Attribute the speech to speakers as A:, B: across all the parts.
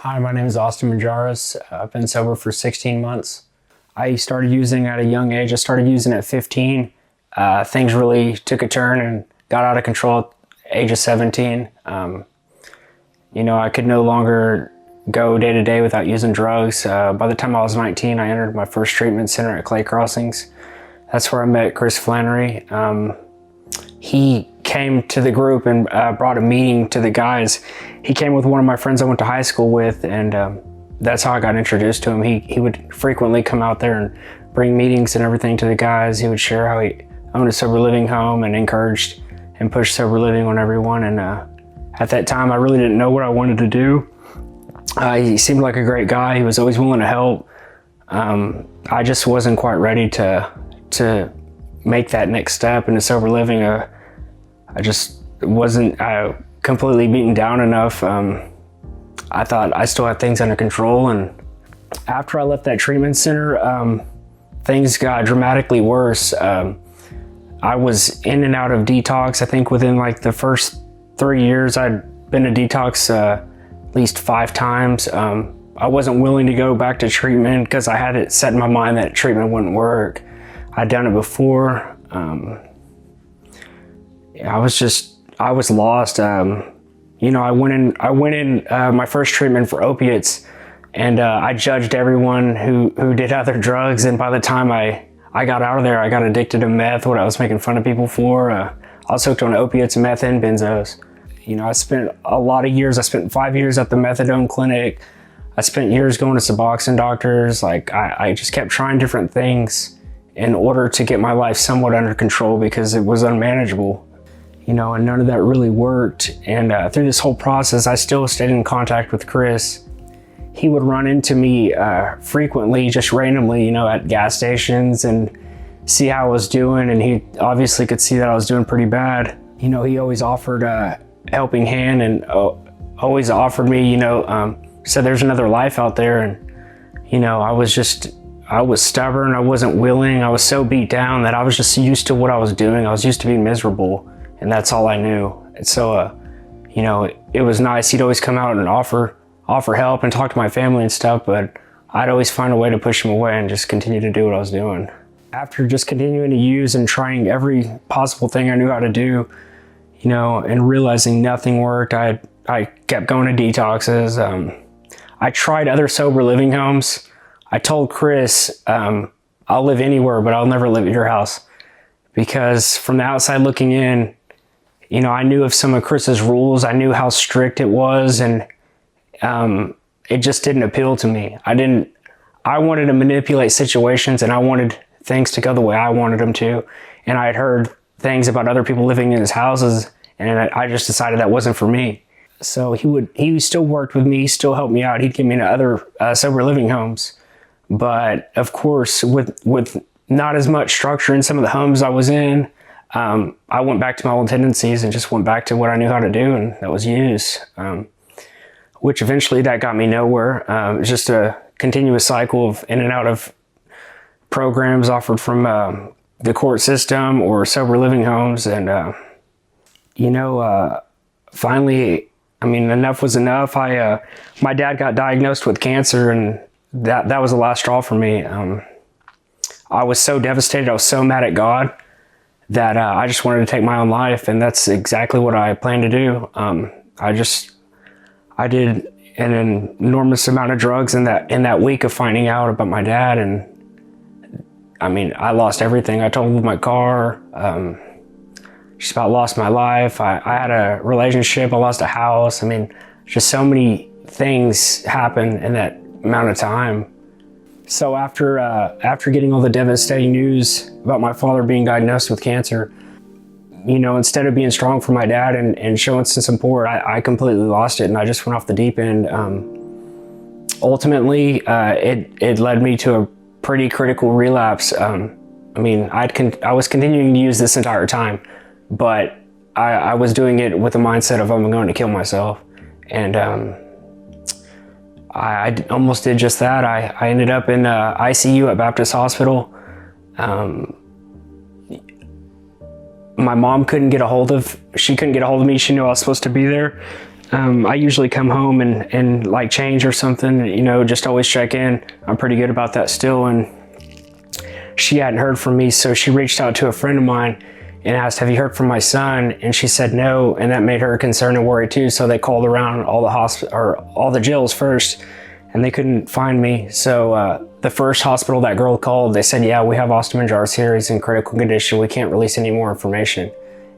A: Hi, my name is Austin Majaris. I've been sober for 16 months. I started using at a young age. I started using at 15. Things really took a turn and got out of control at the age of 17. I could no longer go day to day without using drugs. By the time I was 19, I entered my first treatment center at Clay Crossings. That's where I met Chris Flannery. He came to the group and brought a meeting to the guys. He came with one of my friends I went to high school with, and that's how I got introduced to him. He would frequently come out there and bring meetings and everything to the guys. He would share how he owned a sober living home and encouraged and pushed sober living on everyone. And at that time, I really didn't know what I wanted to do. He seemed like a great guy. He was always willing to help. I just wasn't quite ready to make that next step into sober living. I just wasn't completely beaten down enough. I thought I still had things under control, and after I left that treatment center, things got dramatically worse. I was in and out of detox. I think within like the first 3 years, I'd been to detox at least 5 times. I wasn't willing to go back to treatment because I had it set in my mind that treatment wouldn't work. I'd done it before. I was lost. I went in my first treatment for opiates, and I judged everyone who did other drugs. And by the time I got out of there, I got addicted to meth, what I was making fun of people for. I was hooked on opiates and meth and benzos. I spent a lot of years. I spent 5 years at the methadone clinic. I spent years going to Suboxone doctors. I just kept trying different things in order to get my life somewhat under control because it was unmanageable. And none of that really worked. And through this whole process, I still stayed in contact with Chris. He would run into me frequently, just randomly, at gas stations and see how I was doing. And he obviously could see that I was doing pretty bad. He always offered a helping hand and always offered me, said there's another life out there. And, I was stubborn. I wasn't willing. I was so beat down that I was just used to what I was doing. I was used to being miserable, and that's all I knew. And so, it was nice. He'd always come out and offer help and talk to my family and stuff, but I'd always find a way to push him away and just continue to do what I was doing. After just continuing to use and trying every possible thing I knew how to do, and realizing nothing worked, I kept going to detoxes. I tried other sober living homes. I told Chris, I'll live anywhere, but I'll never live at your house. Because from the outside looking in, I knew of some of Chris's rules. I knew how strict it was, and it just didn't appeal to me. I wanted to manipulate situations, and I wanted things to go the way I wanted them to. And I had heard things about other people living in his houses, and I just decided that wasn't for me. So he still worked with me, still helped me out. He'd get me into other sober living homes. But of course, with not as much structure in some of the homes I was in, I went back to my old tendencies and just went back to what I knew how to do, and that was use. Which eventually that got me nowhere. It was just a continuous cycle of in and out of programs offered from the court system or sober living homes. And, finally, enough was enough. My dad got diagnosed with cancer, and that was the last straw for me. I was so devastated. I was so mad at God that I just wanted to take my own life, and that's exactly what I planned to do. I did an enormous amount of drugs in that week of finding out about my dad, and I lost everything. I totaled my car. Just about lost my life. I had a relationship. I lost a house. Just so many things happened in that amount of time. So after getting all the devastating news about my father being diagnosed with cancer, instead of being strong for my dad and showing some support, I completely lost it, and I just went off the deep end. Ultimately, it led me to a pretty critical relapse. I was continuing to use this entire time, but I was doing it with the mindset of I'm going to kill myself. And I almost did just that. I ended up in ICU at Baptist Hospital. My mom couldn't get a hold of me. She knew I was supposed to be there. I usually come home and like change or something, you know, just always check in. I'm pretty good about that still. And she hadn't heard from me, so she reached out to a friend of mine and asked, have you heard from my son? And she said no, and that made her concerned and worried too. So they called around all the jails first, and they couldn't find me. So the first hospital that girl called, they said, yeah, we have Austin Manjars here. He's in critical condition. We can't release any more information.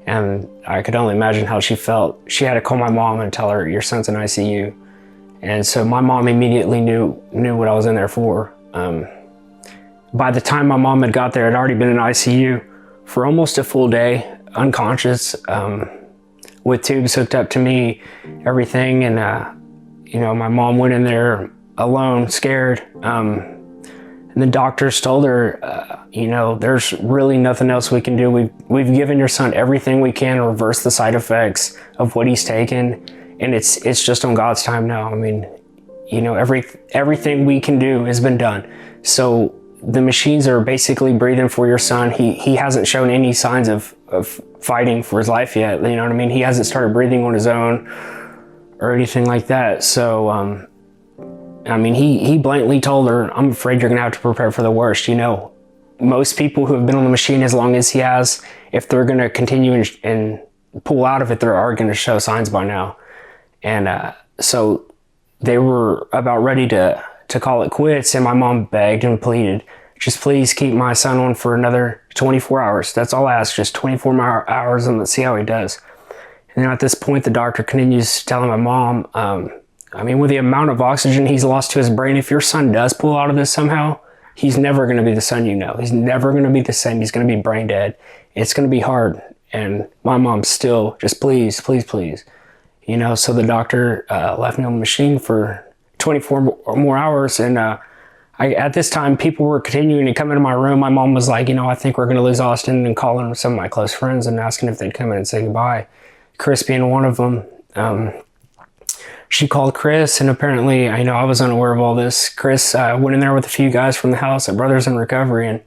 A: And I could only imagine how she felt. She had to call my mom and tell her, your son's in ICU. And so my mom immediately knew what I was in there for. By the time my mom had got there, I'd already been in ICU for almost a full day, unconscious, with tubes hooked up to me, everything. And, you know, my mom went in there alone, scared. And the doctors told her, you know, there's really nothing else we can do. We've given your son everything we can to reverse the side effects of what he's taken, and it's just on God's time now. I mean, you know, everything we can do has been done. So the machines are basically breathing for your son. He hasn't shown any signs of fighting for his life yet. You know what I mean? He hasn't started breathing on his own or anything like that. So I mean, he blatantly told her, I'm afraid you're gonna have to prepare for the worst. You know, most people who have been on the machine as long as he has, if they're gonna continue and pull out of it, they are gonna show signs by now. And so they were about ready to call it quits, and my mom begged and pleaded, just please keep my son on for another 24 hours. That's all I ask, just 24 hours, and let's see how he does. And then at this point, the doctor continues telling my mom, I mean, with the amount of oxygen he's lost to his brain, if your son does pull out of this somehow, he's never going to be the son you know. He's never going to be the same. He's going to be brain dead. It's going to be hard. And my mom's still just please, please, please. You know, so the doctor left me on the machine for 24 more hours. And at this time, people were continuing to come into my room. My mom was like, you know, I think we're going to lose Austin, and calling some of my close friends and asking if they'd come in and say goodbye. Chris being one of them. She called Chris, and apparently, you know, I was unaware of all this. Chris went in there with a few guys from the house at Brothers in Recovery, and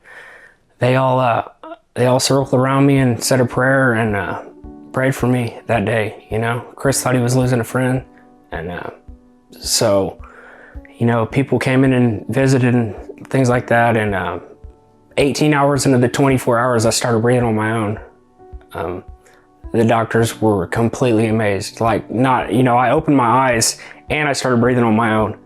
A: they all circled around me and said a prayer and prayed for me that day. You know, Chris thought he was losing a friend, and so, you know, people came in and visited and things like that. And 18 hours into the 24 hours, I started breathing on my own. The doctors were completely amazed. Like, not, you know, I opened my eyes and I started breathing on my own.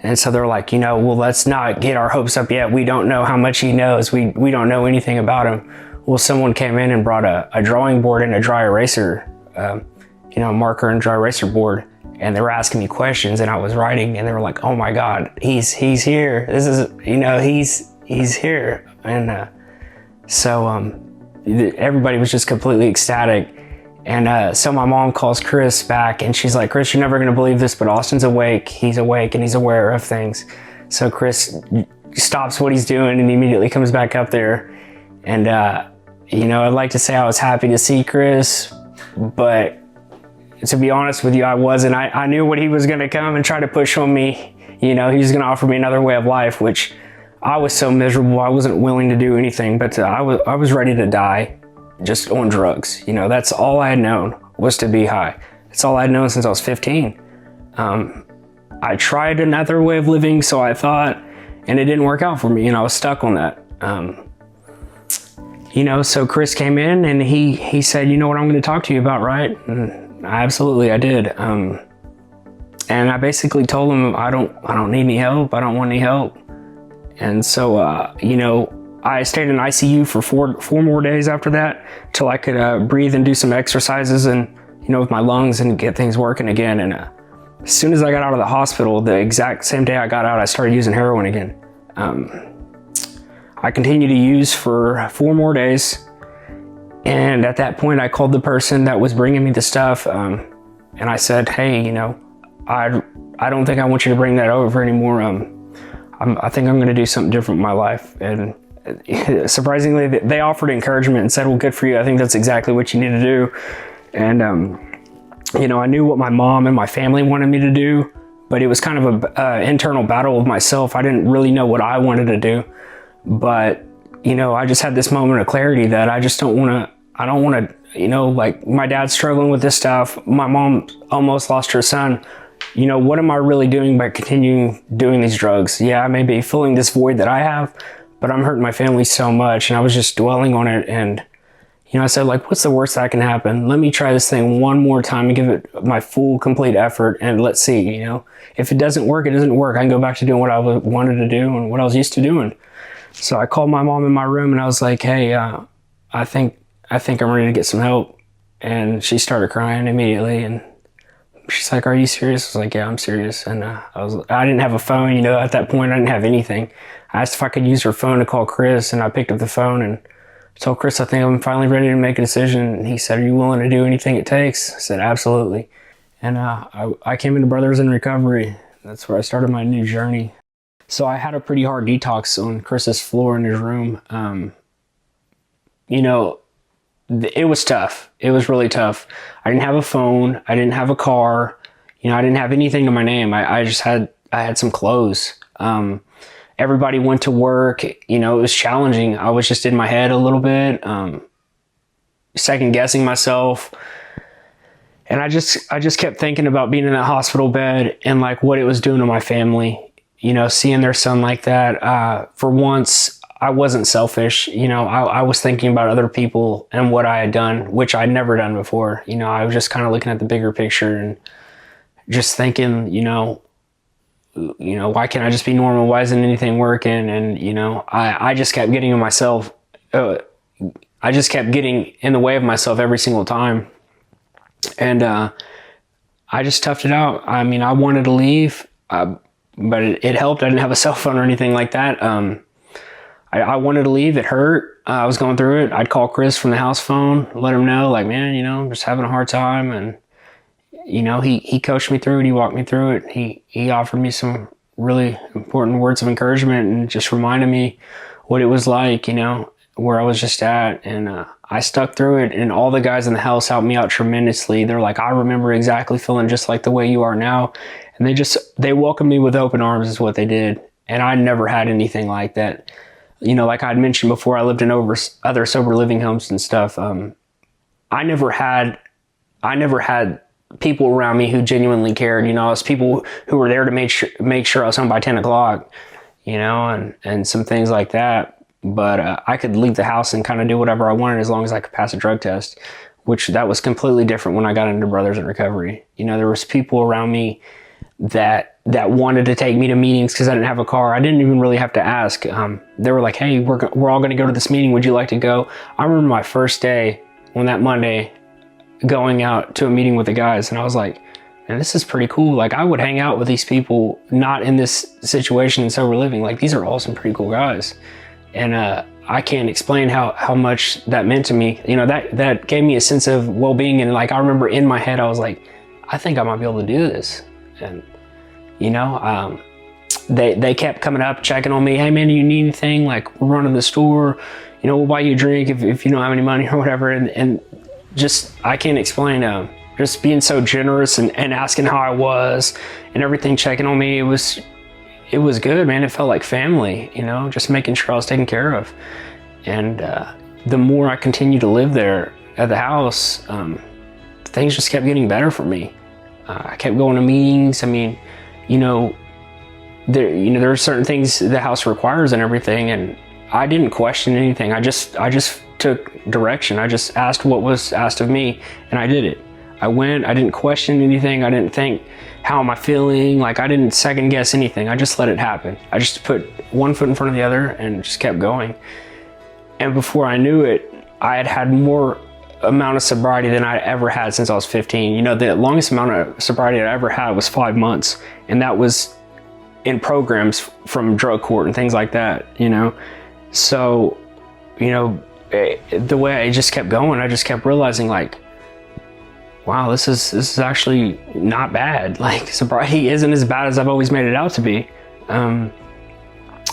A: And so they're like, you know, well, let's not get our hopes up yet. We don't know how much he knows. We don't know anything about him. Well, someone came in and brought a drawing board and a dry eraser, you know, marker and dry eraser board. And they were asking me questions, and I was writing, and they were like, oh my God, he's here. This is, you know, he's here. And so everybody was just completely ecstatic. And so my mom calls Chris back, and she's like, Chris, you're never going to believe this, but Austin's awake. He's awake, and he's aware of things. So Chris stops what he's doing and immediately comes back up there. And, you know, I'd like to say I was happy to see Chris, but to be honest with you, I wasn't. I knew what he was going to come and try to push on me. You know, he was going to offer me another way of life, which I was so miserable. I wasn't willing to do anything, but I was ready to die. Just on drugs. You know, that's all I had known, was to be high. That's all I'd known since I was 15. I tried another way of living, so I thought, and it didn't work out for me, and I was stuck on that. You know, so Chris came in and he said, you know what I'm going to talk to you about, right? And absolutely, I did. And I basically told him, I don't need any help. I don't want any help. And so, you know, I stayed in ICU for four more days after that, till I could breathe and do some exercises and, you know, with my lungs and get things working again. And as soon as I got out of the hospital, the exact same day I got out, I started using heroin again. I continued to use for 4 more days. And at that point, I called the person that was bringing me the stuff. And I said, hey, you know, I don't think I want you to bring that over anymore. I think I'm going to do something different in my life. And surprisingly, they offered encouragement and said, well, good for you. I think that's exactly what you need to do. And, you know, I knew what my mom and my family wanted me to do, but it was kind of a internal battle with myself. I didn't really know what I wanted to do, but, you know, I just had this moment of clarity that I just don't want you know, like my dad's struggling with this stuff. My mom almost lost her son. You know, what am I really doing by continuing doing these drugs? Yeah, I may be filling this void that I have, but I'm hurting my family so much. And I was just dwelling on it. And, you know, I said, like, what's the worst that can happen? Let me try this thing one more time and give it my full, complete effort. And let's see, you know, if it doesn't work, it doesn't work. I can go back to doing what I wanted to do and what I was used to doing. So I called my mom in my room and I was like, hey, I think I'm ready to get some help. And she started crying immediately. And she's like, are you serious? I was like, yeah, I'm serious. And I didn't have a phone, you know, at that point I didn't have anything. I asked if I could use her phone to call Chris, and I picked up the phone and told Chris, I think I'm finally ready to make a decision. And he said, are you willing to do anything it takes? I said, absolutely. And I came into Brothers in Recovery. That's where I started my new journey. So I had a pretty hard detox on Chris's floor in his room. You know, it was tough. It was really tough. I didn't have a phone. I didn't have a car. You know, I didn't have anything to my name. I had some clothes. Everybody went to work. You know, it was challenging. I was just in my head a little bit, second guessing myself. And I just kept thinking about being in that hospital bed and like what it was doing to my family, you know, seeing their son like that. For once, I wasn't selfish. You know, I was thinking about other people and what I had done, which I'd never done before. You know, I was just kind of looking at the bigger picture and just thinking, you know, why can't I just be normal? Why isn't anything working? And, you know, I just kept getting in myself. I just kept getting in the way of myself every single time. And I just toughed it out. I mean, I wanted to leave, but it helped. I didn't have a cell phone or anything like that. I wanted to leave. It hurt. I was going through it. I'd call Chris from the house phone, let him know, like, man, you know, I'm just having a hard time. And, you know, he coached me through it. He walked me through it. He offered me some really important words of encouragement and just reminded me what it was like, you know, where I was just at. And I stuck through it, and all the guys in the house helped me out tremendously. They're like, I remember exactly feeling just like the way you are now. And they welcomed me with open arms is what they did. And I never had anything like that. You know, like I'd mentioned before, I lived in other sober living homes and stuff. I never had people around me who genuinely cared. You know, it was people who were there to make sure I was home by 10 o'clock, you know, and some things like that. But I could leave the house and kind of do whatever I wanted as long as I could pass a drug test, which that was completely different when I got into Brothers in Recovery. You know, there was people around me that wanted to take me to meetings because I didn't have a car. I didn't even really have to ask. They were like, hey, we're all going to go to this meeting. Would you like to go? I remember my first day on that Monday going out to a meeting with the guys, and I was like, man, this is pretty cool. Like, I would hang out with these people not in this situation in sober living. Like, these are all some pretty cool guys. And I can't explain how much that meant to me. You know, that gave me a sense of well-being. And like, I remember in my head, I was like, I think I might be able to do this. And, you know, they kept coming up, checking on me. Hey man, do you need anything? Like, we're running the store, you know, we'll buy you a drink if you don't have any money or whatever. And just, I can't explain, just being so generous and asking how I was and everything, checking on me. It was good, man. It felt like family, you know, just making sure I was taken care of. And the more I continued to live there at the house, things just kept getting better for me. I kept going to meetings. I mean, there are certain things the house requires and everything, and I didn't question anything. I just took direction. I just asked what was asked of me, and I did it. I went. I didn't question anything. I didn't think, how am I feeling? Like, I didn't second guess anything. I just let it happen. I just put one foot in front of the other and just kept going. And before I knew it, I had more amount of sobriety than I ever had since I was 15. You know, the longest amount of sobriety I ever had was 5 months, and that was in programs from drug court and things like that, you know. So, you know, the way I just kept going, I just kept realizing, like, wow, this is actually not bad. Like, sobriety isn't as bad as I've always made it out to be.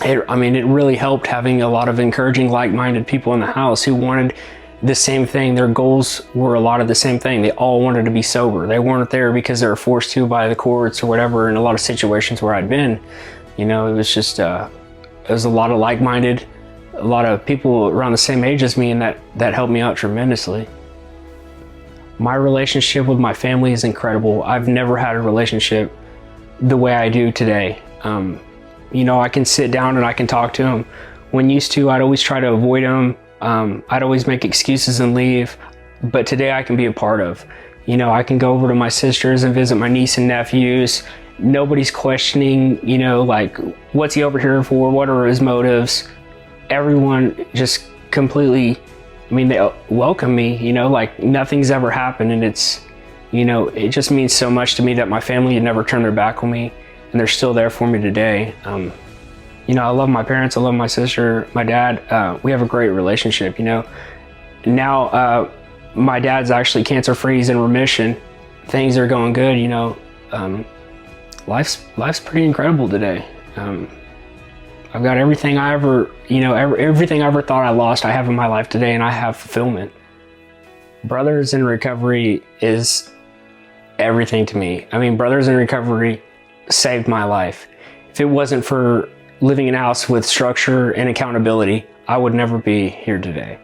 A: It really helped having a lot of encouraging, like-minded people in the house who wanted the same thing. Their goals were a lot of the same thing. They all wanted to be sober. They weren't there because they were forced to by the courts or whatever. In a lot of situations where I'd been, you know, it was just, it was a lot of like-minded, a lot of people around the same age as me, and that helped me out tremendously. My relationship with my family is incredible. I've never had a relationship the way I do today. You know, I can sit down and I can talk to them. When used to, I'd always try to avoid them. I'd always make excuses and leave. But today I can be a part of. You know, I can go over to my sisters and visit my niece and nephews. Nobody's questioning, you know, like, what's he over here for? What are his motives? Everyone just completely, I mean, they welcome me, you know, like nothing's ever happened. And it's, you know, it just means so much to me that my family had never turned their back on me, and they're still there for me today. You know, I love my parents. I love my sister, my dad. We have a great relationship, you know. Now, my dad's actually cancer-free. He's in remission. Things are going good, you know. Life's pretty incredible today. I've got everything I ever, you know, everything I ever thought I lost, I have in my life today, and I have fulfillment. Brothers in Recovery is everything to me. I mean, Brothers in Recovery saved my life. If it wasn't for living in a house with structure and accountability, I would never be here today.